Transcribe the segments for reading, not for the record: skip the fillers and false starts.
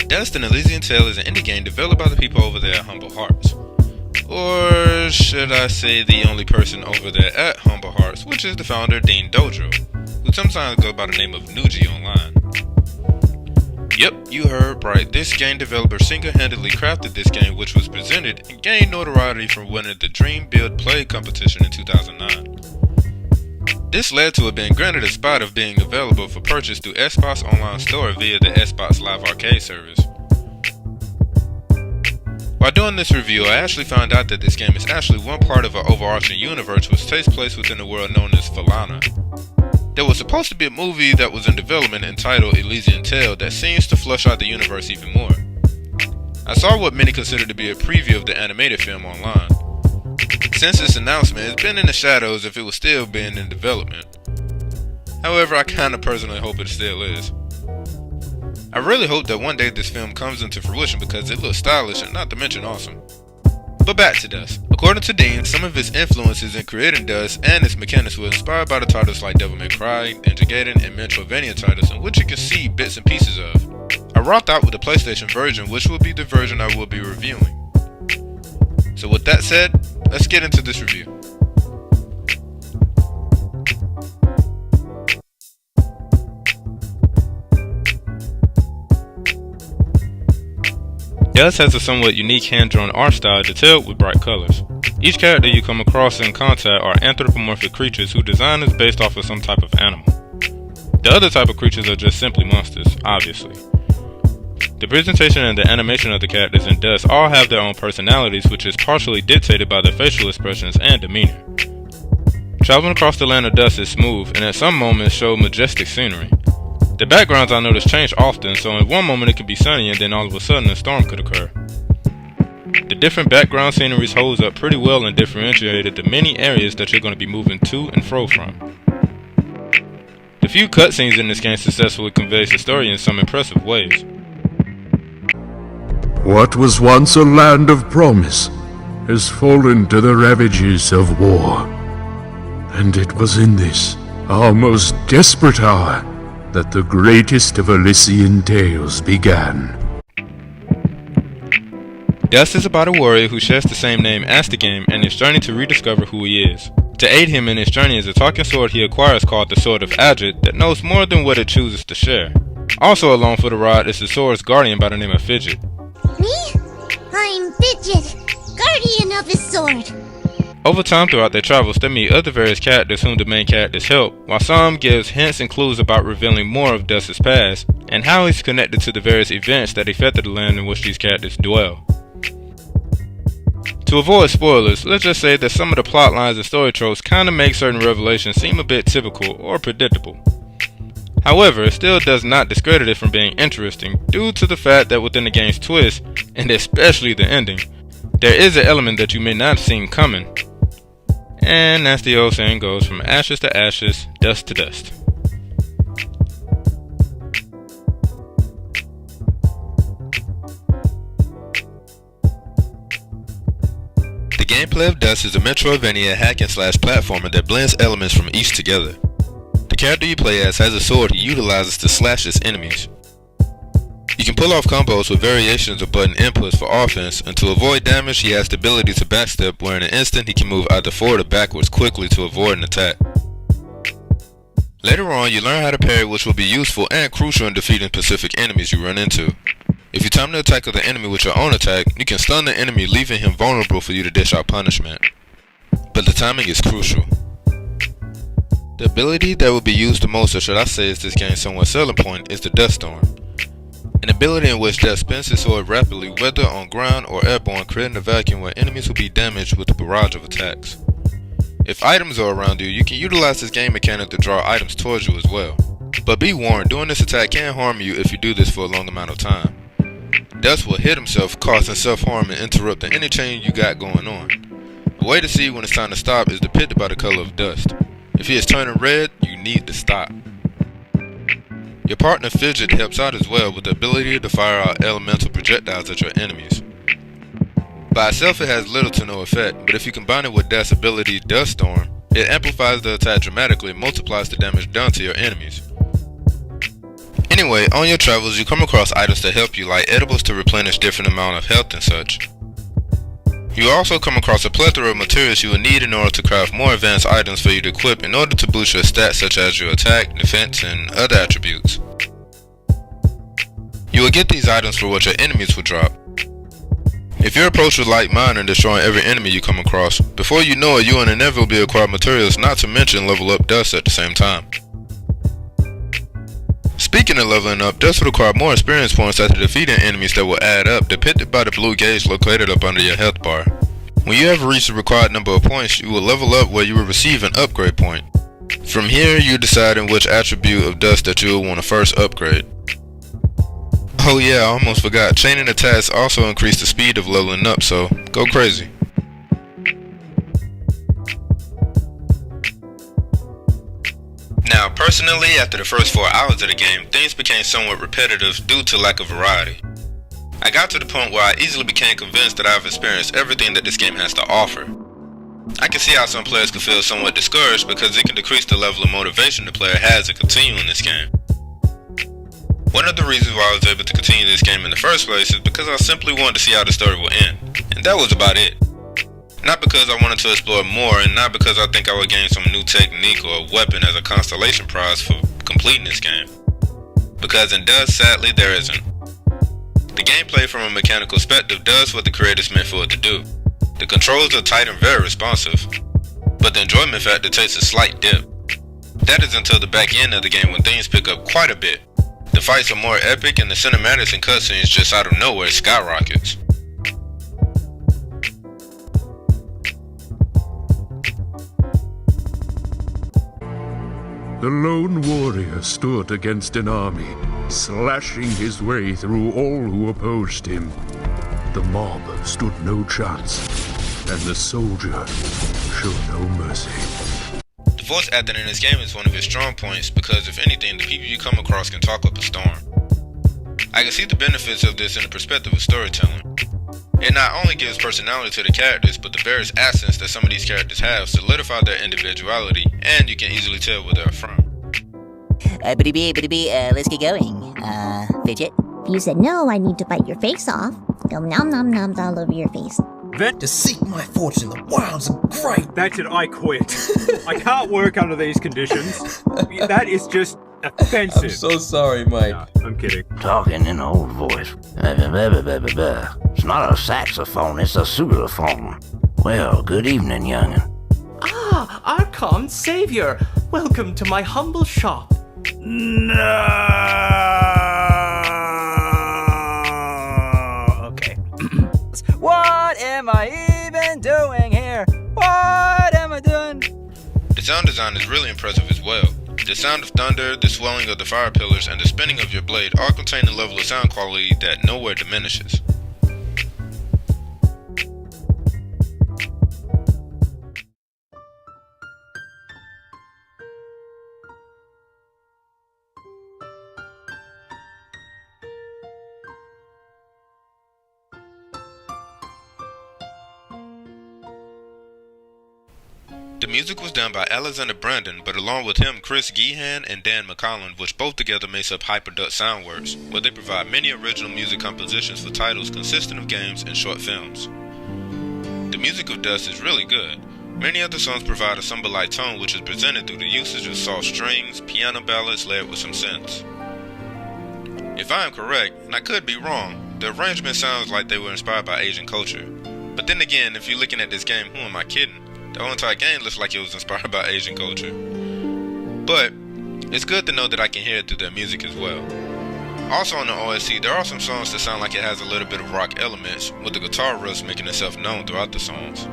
Dust and Elysian Tail is an indie game developed by the people over there at Humble Hearts. Or should I say the only person over there at Humble Hearts, which is the founder, Dean Dodrill, who sometimes goes by the name of Noogy online. Yep, you heard right, this game developer single-handedly crafted this game, which was presented and gained notoriety from winning the Dream Build Play competition in 2009. This led to it being granted a spot of being available for purchase through Xbox Online Store via the Xbox Live Arcade service. While doing this review, I actually found out that this game is actually one part of an overarching universe which takes place within the world known as Falana. There was supposed to be a movie that was in development entitled Elysian Tail that seems to flesh out the universe even more. I saw what many consider to be a preview of the animated film online. Since its announcement, it's been in the shadows if it was still being in development. However, I kinda personally hope it still is. I really hope that one day this film comes into fruition because it looks stylish and not to mention awesome. But back to Dust. According to Dean, some of his influences in creating Dust and its mechanics were inspired by the titles like Devil May Cry, Ninja Gaiden, and Metroidvania titles, in which you can see bits and pieces of. I rocked out with the PlayStation version, which will be the version I will be reviewing. So with that said, let's get into this review. Dust has a somewhat unique hand-drawn art style detailed with bright colors. Each character you come across in contact are anthropomorphic creatures whose design is based off of some type of animal. The other type of creatures are just simply monsters, obviously. The presentation and the animation of the characters in Dust all have their own personalities, which is partially dictated by their facial expressions and demeanor. Traveling across the land of Dust is smooth, and at some moments show majestic scenery. The backgrounds I notice change often, so in one moment it could be sunny and then all of a sudden a storm could occur. The different background sceneries holds up pretty well and differentiated the many areas that you're going to be moving to and fro from. The few cutscenes in this game successfully conveys the story in some impressive ways. What was once a land of promise has fallen to the ravages of war. And it was in this, our most desperate hour, that the greatest of Elysian tales began. Dust is about a warrior who shares the same name as the game and his journey to rediscover who he is. To aid him in his journey is a talking sword he acquires called the Sword of Adjit that knows more than what it chooses to share. Also along for the ride is the sword's guardian by the name of Fidget. Me? I'm Fidget, guardian of his sword. Over time throughout their travels, they meet other various characters whom the main characters help, while some gives hints and clues about revealing more of Dust's past, and how he's connected to the various events that affected the land in which these characters dwell. To avoid spoilers, let's just say that some of the plot lines and story tropes kinda make certain revelations seem a bit typical or predictable. However, it still does not discredit it from being interesting, due to the fact that within the game's twist, and especially the ending, there is an element that you may not have seen coming. And as the old saying goes, from ashes to ashes, dust to dust. The gameplay of Dust is a Metroidvania hack-and-slash platformer that blends elements from each together. The character you play as has a sword he utilizes to slash his enemies. You can pull off combos with variations of button inputs for offense, and to avoid damage he has the ability to backstep where in an instant he can move either forward or backwards quickly to avoid an attack. Later on you learn how to parry, which will be useful and crucial in defeating specific enemies you run into. If you time the attack of the enemy with your own attack, you can stun the enemy, leaving him vulnerable for you to dish out punishment. But the timing is crucial. The ability that will be used the most, or should I say is this game's somewhat selling point, is the Dust Storm. An ability in which Dust spins his sword rapidly, whether on ground or airborne, creating a vacuum where enemies will be damaged with a barrage of attacks. If items are around you, you can utilize this game mechanic to draw items towards you as well. But be warned, doing this attack can harm you if you do this for a long amount of time. Dust will hit himself, causing self-harm and interrupting any chain you got going on. A way to see when it's time to stop is depicted by the color of Dust. If he is turning red, you need to stop. Your partner Fidget helps out as well with the ability to fire out elemental projectiles at your enemies. By itself it has little to no effect, but if you combine it with Dust's ability Dust Storm, it amplifies the attack dramatically and multiplies the damage done to your enemies. Anyway, on your travels you come across items to help you, like edibles to replenish different amount of health and such. You also come across a plethora of materials you will need in order to craft more advanced items for you to equip in order to boost your stats such as your attack, defense, and other attributes. You will get these items for what your enemies will drop. If your approach with light mind and destroying every enemy you come across, before you know it you will inevitably acquire materials, not to mention level up dust at the same time. Speaking of leveling up, dust will require more experience points after defeating enemies that will add up, depicted by the blue gauge located up under your health bar. When you have reached the required number of points, you will level up where you will receive an upgrade point. From here, you decide in which attribute of dust that you will want to first upgrade. Oh yeah, I almost forgot, chaining attacks also increase the speed of leveling up, so go crazy. Now, personally, after the first 4 hours of the game, things became somewhat repetitive due to lack of variety. I got to the point where I easily became convinced that I've experienced everything that this game has to offer. I can see how some players could feel somewhat discouraged because it can decrease the level of motivation the player has to continue in this game. One of the reasons why I was able to continue this game in the first place is because I simply wanted to see how the story would end, and that was about it. Not because I wanted to explore more, and not because I think I would gain some new technique or weapon as a constellation prize for completing this game. Because in Dust, sadly, there isn't. The gameplay from a mechanical perspective does what the creators meant for it to do. The controls are tight and very responsive, but the enjoyment factor takes a slight dip. That is until the back end of the game when things pick up quite a bit. The fights are more epic and the cinematics and cutscenes just out of nowhere skyrockets. The lone warrior stood against an army, slashing his way through all who opposed him. The mob stood no chance, and the soldier showed no mercy. The voice acting in this game is one of its strong points because, if anything, the people you come across can talk up a storm. I can see the benefits of this in the perspective of storytelling. It not only gives personality to the characters, but the various accents that some of these characters have solidify their individuality, and you can easily tell where they're from. Let's get going. Fidget? If you said no, I need to bite your face off. Go nom nom noms all over your face. Vent to seek my fortune in the wilds of great. That's it, I quit. I can't work under these conditions. That is just offensive. I'm so sorry, Mike. No, I'm kidding. Talking in an old voice. It's not a saxophone, it's a sousaphone. Well, good evening, young'un. Ah, Archon Savior! Welcome to my humble shop. No! Okay. What am I even doing here? What am I doing? The sound design is really impressive as well. The sound of thunder, the swelling of the fire pillars, and the spinning of your blade all contain a level of sound quality that nowhere diminishes. The music was done by Alexander Brandon, but along with him Chris Geehan and Dan McCollum, which both together makes up Hyperduck Soundworks, where they provide many original music compositions for titles consisting of games and short films. The music of Dust is really good. Many of the songs provide a somber-like tone which is presented through the usage of soft strings, piano ballads layered with some synths. If I am correct, and I could be wrong, the arrangement sounds like they were inspired by Asian culture. But then again, if you're looking at this game, who am I kidding? The whole entire game looks like it was inspired by Asian culture. But it's good to know that I can hear it through their music as well. Also on the OST, there are some songs that sound like it has a little bit of rock elements, with the guitar riffs making itself known throughout the songs.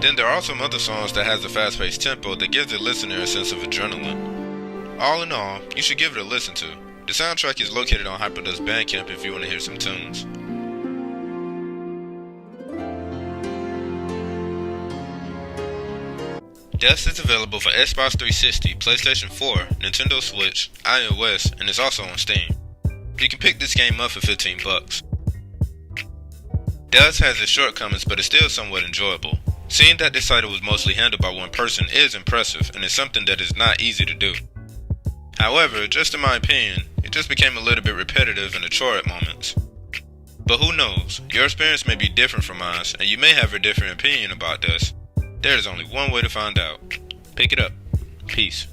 Then there are some other songs that has a fast-paced tempo that gives the listener a sense of adrenaline. All in all, you should give it a listen to. The soundtrack is located on Hyperduck's Bandcamp if you want to hear some tunes. Dust is available for Xbox 360, PlayStation 4, Nintendo Switch, iOS, and is also on Steam. You can pick this game up for $15. Dust has its shortcomings, but is still somewhat enjoyable. Seeing that this title was mostly handled by one person is impressive, and is something that is not easy to do. However, just in my opinion, it it just became a little bit repetitive and a chore at moments. But who knows, your experience may be different from mine, and you may have a different opinion about this. There is only one way to find out. Pick it up. Peace.